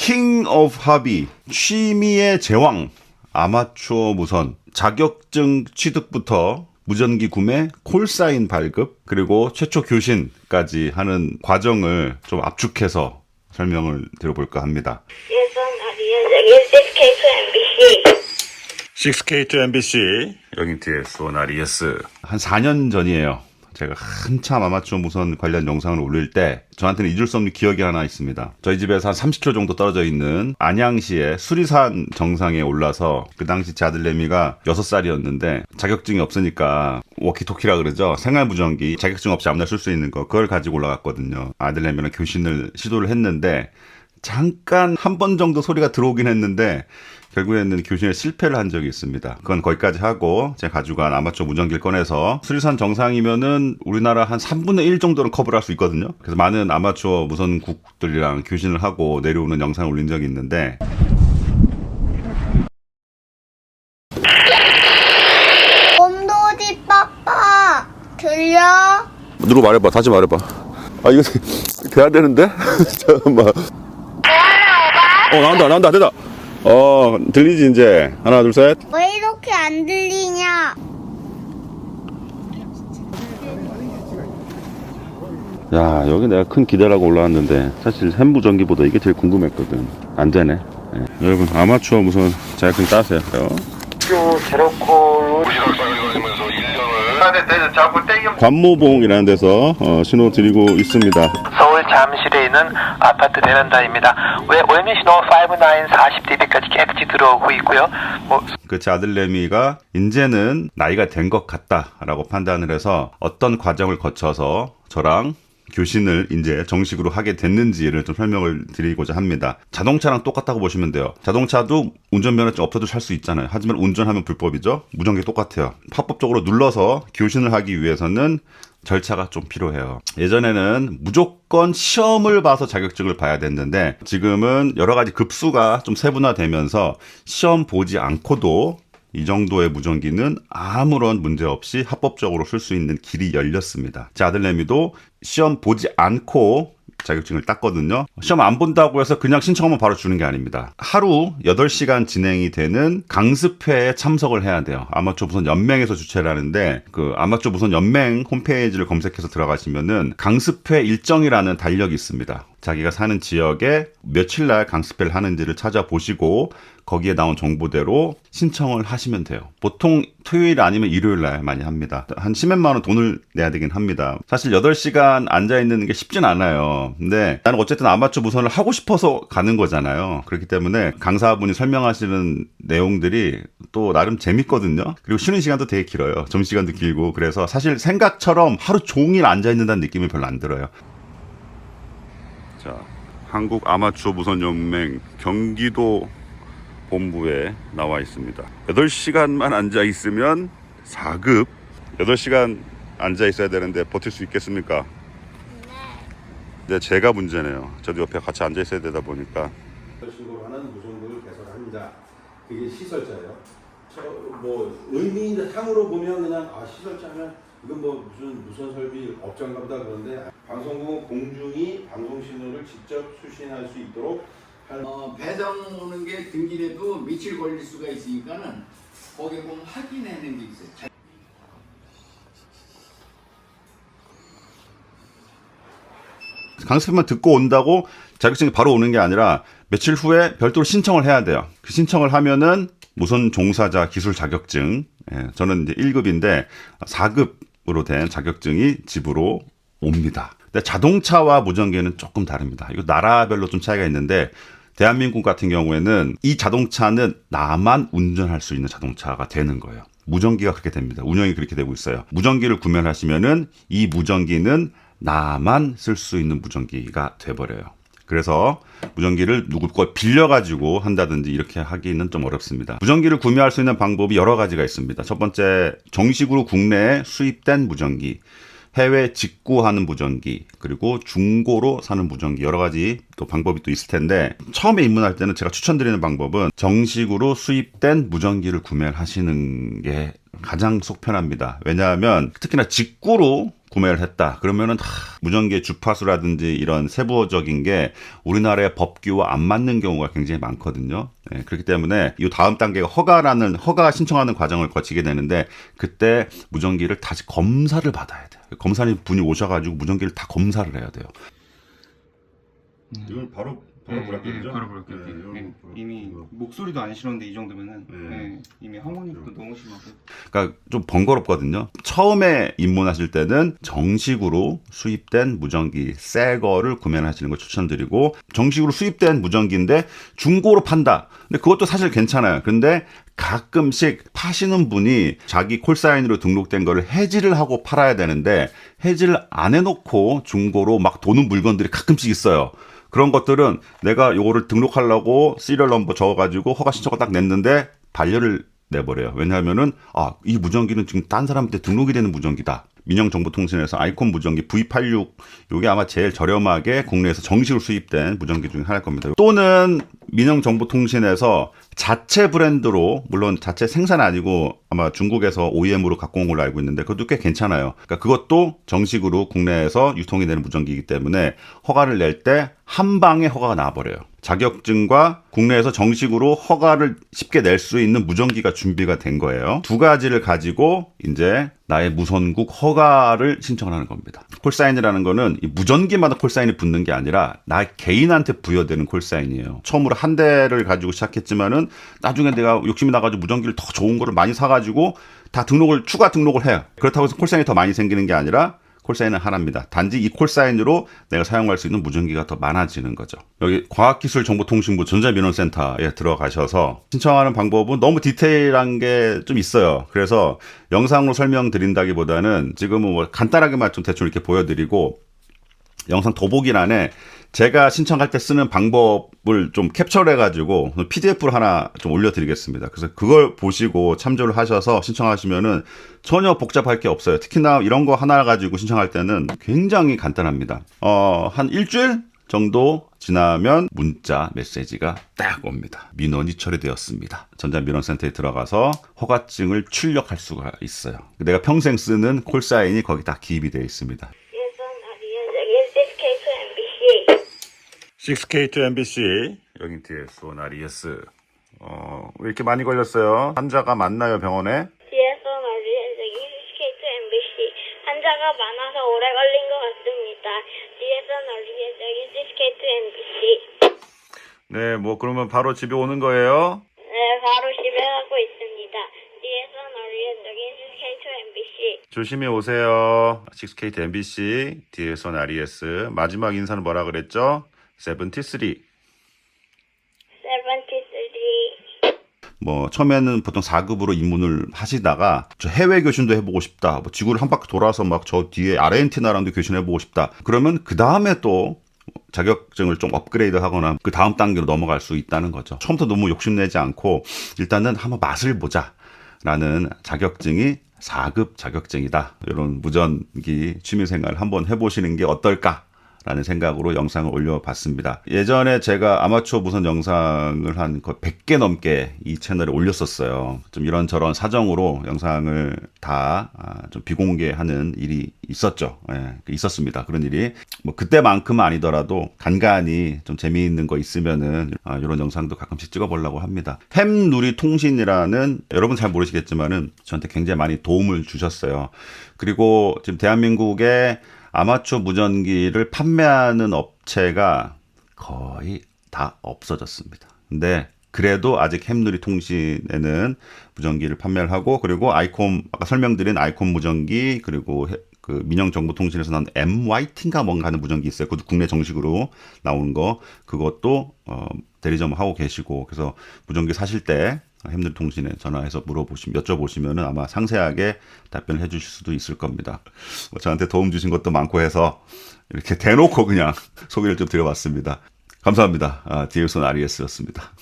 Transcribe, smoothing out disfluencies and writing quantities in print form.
킹 오브 하비, 취미의 제왕, 아마추어 무선, 자격증 취득부터 무전기 구매, 콜사인 발급, 그리고 최초 교신까지 하는 과정을 좀 압축해서 설명을 드려볼까 합니다. Yes, 6K to MBC, 여긴 TS ONRES. 한 4년 전이에요. 제가 한참 아마추어 무선 관련 영상을 올릴 때 저한테는 잊을 수 없는 기억이 하나 있습니다. 저희 집에서 한 30km 정도 떨어져 있는 안양시의 수리산 정상에 올라서 그 당시 제 아들 레미가 6살이었는데 자격증이 없으니까 워키토키라 그러죠. 생활무전기 자격증 없이 아무나 쓸 수 있는 거 그걸 가지고 올라갔거든요. 아들 레미랑 교신을 시도를 했는데 잠깐 한 번 정도 소리가 들어오긴 했는데 결국에는 교신에 실패를 한 적이 있습니다. 그건 거기까지 하고 제가 가지고 간 아마추어 무전기를 꺼내서 수리산 정상이면은 우리나라 한 3분의 1 정도는 커버를 할 수 있거든요. 그래서 많은 아마추어 무선국들이랑 교신을 하고 내려오는 영상을 올린 적이 있는데 곰돌이 빠빠 들려? 누구 말해봐. 다시 말해봐. 아 이거 돼야 되는데? 잠깐만. 나온다 됐다. 들리지 이제. 하나 둘 셋. 왜 이렇게 안 들리냐? 야 여기 내가 큰 기대라고 올라왔는데 사실 햄무전기보다 이게 제일 궁금했거든. 안 되네. 네. 여러분 아마추어 무선 자격증 따세요. 제로콜 관모봉이라는 데서 신호 드리고 있습니다. 서울 잠실에 있는 아파트 베란다입니다. 월미신호 59 40dB까지 깨끗이 들어오고 있고요. 그 제 아들 레미가 이제는 나이가 된 것 같다라고 판단을 해서 어떤 과정을 거쳐서 저랑 교신을 이제 정식으로 하게 됐는지를 좀 설명을 드리고자 합니다. 자동차랑 똑같다고 보시면 돼요. 자동차도 운전면허증 없어도 살 수 있잖아요. 하지만 운전하면 불법이죠. 무전기 똑같아요. 합법적으로 눌러서 교신을 하기 위해서는 절차가 좀 필요해요. 예전에는 무조건 시험을 봐서 자격증을 봐야 됐는데 지금은 여러 가지 급수가 좀 세분화되면서 시험 보지 않고도 이 정도의 무전기는 아무런 문제 없이 합법적으로 쓸 수 있는 길이 열렸습니다. 제 아들 레미도 시험 보지 않고 자격증을 땄거든요. 시험 안 본다고 해서 그냥 신청하면 바로 주는 게 아닙니다. 하루 8시간 진행이 되는 강습회에 참석을 해야 돼요. 아마추어 무선 연맹에서 주최를 하는데 그 아마추어 무선 연맹 홈페이지를 검색해서 들어가시면은 강습회 일정이라는 달력이 있습니다. 자기가 사는 지역에 며칠날 강습회를 하는지를 찾아보시고 거기에 나온 정보대로 신청을 하시면 돼요. 보통 토요일 아니면 일요일날 많이 합니다. 한 10몇만 원 돈을 내야 되긴 합니다. 사실 8시간 앉아있는 게 쉽진 않아요. 근데 나는 어쨌든 아마추어 무선을 하고 싶어서 가는 거잖아요. 그렇기 때문에 강사분이 설명하시는 내용들이 또 나름 재밌거든요. 그리고 쉬는 시간도 되게 길어요. 점심시간도 길고. 그래서 사실 생각처럼 하루 종일 앉아있는다는 느낌이 별로 안 들어요. 자, 한국 아마추어 무선 연맹 경기도 본부에 나와 있습니다. 8시간만 앉아 있으면 4급. 8시간 앉아 있어야 되는데 버틸 수 있겠습니까? 네, 제가 문제네요. 저도 옆에 같이 앉아 있어야 되다 보니까. 식으로 하는 무전기를 개설합니다. 그게 시설자예요. 의미인 듯 향으로 보면 그냥 시설자면 이건 무선 설비 업장인가 보다 그런데 방송국 공중이 방송 신호를 직접 수신할 수 있도록 배송 오는 게 등기래도 며칠 걸릴 수가 있으니까는 거기에 보면 확인하는 게 있어요. 강습만 듣고 온다고 자격증이 바로 오는 게 아니라 며칠 후에 별도로 신청을 해야 돼요. 그 신청을 하면은 무선 종사자 기술 자격증, 저는 이제 1급인데 4급으로 된 자격증이 집으로 옵니다. 근데 자동차와 무전기는 조금 다릅니다. 이거 나라별로 좀 차이가 있는데 대한민국 같은 경우에는 이 자동차는 나만 운전할 수 있는 자동차가 되는 거예요. 무전기가 그렇게 됩니다. 운영이 그렇게 되고 있어요. 무전기를 구매하시면은 이 무전기는 나만 쓸 수 있는 무전기가 돼버려요. 그래서 무전기를 누구 거 빌려가지고 한다든지 이렇게 하기는 좀 어렵습니다. 무전기를 구매할 수 있는 방법이 여러 가지가 있습니다. 첫 번째, 정식으로 국내에 수입된 무전기, 해외 직구하는 무전기, 그리고 중고로 사는 무전기, 여러 가지 또 방법이 또 있을 텐데 처음에 입문할 때는 제가 추천드리는 방법은 정식으로 수입된 무전기를 구매를 하시는 게 가장 속 편합니다. 왜냐하면 특히나 직구로 구매를 했다. 그러면은 무전기의 주파수라든지 이런 세부적인 게 우리나라의 법규와 안 맞는 경우가 굉장히 많거든요. 예, 그렇기 때문에 이 다음 단계가 허가 신청하는 과정을 거치게 되는데 그때 무전기를 다시 검사를 받아야 돼요. 검사님 분이 오셔가지고 무전기를 다 검사를 해야 돼요. 이건 바로 불합격이죠? 바로 불합격. 이미 목소리도 안 싫었는데 이 정도면은 이미 하모니도 너무 심하고. 그러니까 좀 번거롭거든요. 처음에 입문하실 때는 정식으로 수입된 무전기 새 거를 구매하시는 걸 추천드리고, 정식으로 수입된 무전기인데 중고로 판다. 근데 그것도 사실 괜찮아요. 근데 가끔씩 파시는 분이 자기 콜사인으로 등록된 거를 해지를 하고 팔아야 되는데 해지를 안 해놓고 중고로 막 도는 물건들이 가끔씩 있어요. 그런 것들은 내가 요거를 등록하려고 시리얼 넘버 적어가지고 허가 신청을 딱 냈는데 반려를 내버려요. 왜냐하면은 이 무전기는 지금 딴 사람한테 등록이 되는 무전기다. 민영정보통신에서 아이콘 무전기 V86 요게 아마 제일 저렴하게 국내에서 정식으로 수입된 무전기 중에 하나일 겁니다. 또는 민영정보통신에서 자체 브랜드로, 물론 자체 생산 아니고 아마 중국에서 OEM으로 갖고 온 걸로 알고 있는데 그것도 꽤 괜찮아요. 그러니까 그것도 정식으로 국내에서 유통이 되는 무전기이기 때문에 허가를 낼 때 한 방에 허가가 나와버려요. 자격증과 국내에서 정식으로 허가를 쉽게 낼 수 있는 무전기가 준비가 된 거예요. 두 가지를 가지고 이제 나의 무선국 허가를 신청을 하는 겁니다. 콜사인이라는 거는 이 무전기마다 콜사인이 붙는 게 아니라 나 개인한테 부여되는 콜사인이에요. 처음으로 한 대를 가지고 시작했지만은 나중에 내가 욕심이 나가지고 무전기를 더 좋은 거를 많이 사가지고 다 추가 등록을 해요. 그렇다고 해서 콜사인이 더 많이 생기는 게 아니라 콜사인은 하나입니다. 단지 이 콜사인으로 내가 사용할 수 있는 무전기가 더 많아지는 거죠. 여기 과학기술정보통신부 전자민원센터에 들어가셔서 신청하는 방법은 너무 디테일한 게 좀 있어요. 그래서 영상으로 설명드린다기보다는 지금은 뭐 간단하게만 좀 대충 이렇게 보여드리고 영상 더보기란에 제가 신청할 때 쓰는 방법을 좀 캡처를 해가지고 PDF로 하나 좀 올려드리겠습니다. 그래서 그걸 보시고 참조를 하셔서 신청하시면은 전혀 복잡할 게 없어요. 특히나 이런 거 하나 가지고 신청할 때는 굉장히 간단합니다. 한 일주일 정도 지나면 문자 메시지가 딱 옵니다. 민원이 처리되었습니다. 전자민원센터에 들어가서 허가증을 출력할 수가 있어요. 내가 평생 쓰는 콜사인이 거기 다 기입이 되어 있습니다. 6K to MBC 여긴 TS RES. 왜 이렇게 많이 걸렸어요? 환자가 많나요, 병원에? 뒤에서 말리는 6K to MBC. 환자가 많아서 오래 걸린 것 같습니다. 뒤에서 말리는 6K to MBC. 네, 뭐 그러면 바로 집에 오는 거예요? 네, 바로 집에 가고 있습니다. 뒤에서 말리는 6K to MBC. 조심히 오세요. 6K to MBC, 뒤에서 RES. 마지막 인사는 뭐라 그랬죠? 73. 뭐 처음에는 보통 4급으로 입문을 하시다가 저 해외 교신도 해보고 싶다. 뭐 지구를 한 바퀴 돌아서 막 저 뒤에 아르헨티나랑도 교신해보고 싶다. 그러면 그 다음에 또 자격증을 좀 업그레이드 하거나 그 다음 단계로 넘어갈 수 있다는 거죠. 처음부터 너무 욕심내지 않고 일단은 한번 맛을 보자라는 자격증이 4급 자격증이다. 이런 무전기 취미생활 한번 해보시는 게 어떨까? 라는 생각으로 영상을 올려봤습니다. 예전에 제가 아마추어 무선 영상을 한 거의 100개 넘게 이 채널에 올렸었어요. 좀 이런저런 사정으로 영상을 다 좀 비공개하는 일이 있었죠. 예, 있었습니다. 그런 일이. 뭐 그때만큼은 아니더라도 간간히 좀 재미있는 거 있으면은 이런 영상도 가끔씩 찍어보려고 합니다. 햄누리 통신이라는, 여러분 잘 모르시겠지만은 저한테 굉장히 많이 도움을 주셨어요. 그리고 지금 대한민국에 아마추어 무전기를 판매하는 업체가 거의 다 없어졌습니다. 근데 그래도 아직 햄누리 통신에는 무전기를 판매를 하고, 그리고 아이콘, 아까 설명드린 아이콘 무전기, 그리고 그 민영정보통신에서 나온 MYT인가 뭔가 하는 무전기 있어요. 그것도 국내 정식으로 나오는 거, 그것도 대리점 하고 계시고, 그래서 무전기 사실 때 햄누리 통신에 전화해서 여쭤보시면은 아마 상세하게 답변을 해주실 수도 있을 겁니다. 저한테 도움 주신 것도 많고 해서 이렇게 대놓고 그냥 소개를 좀 드려봤습니다. 감사합니다. 디일손 RES였습니다.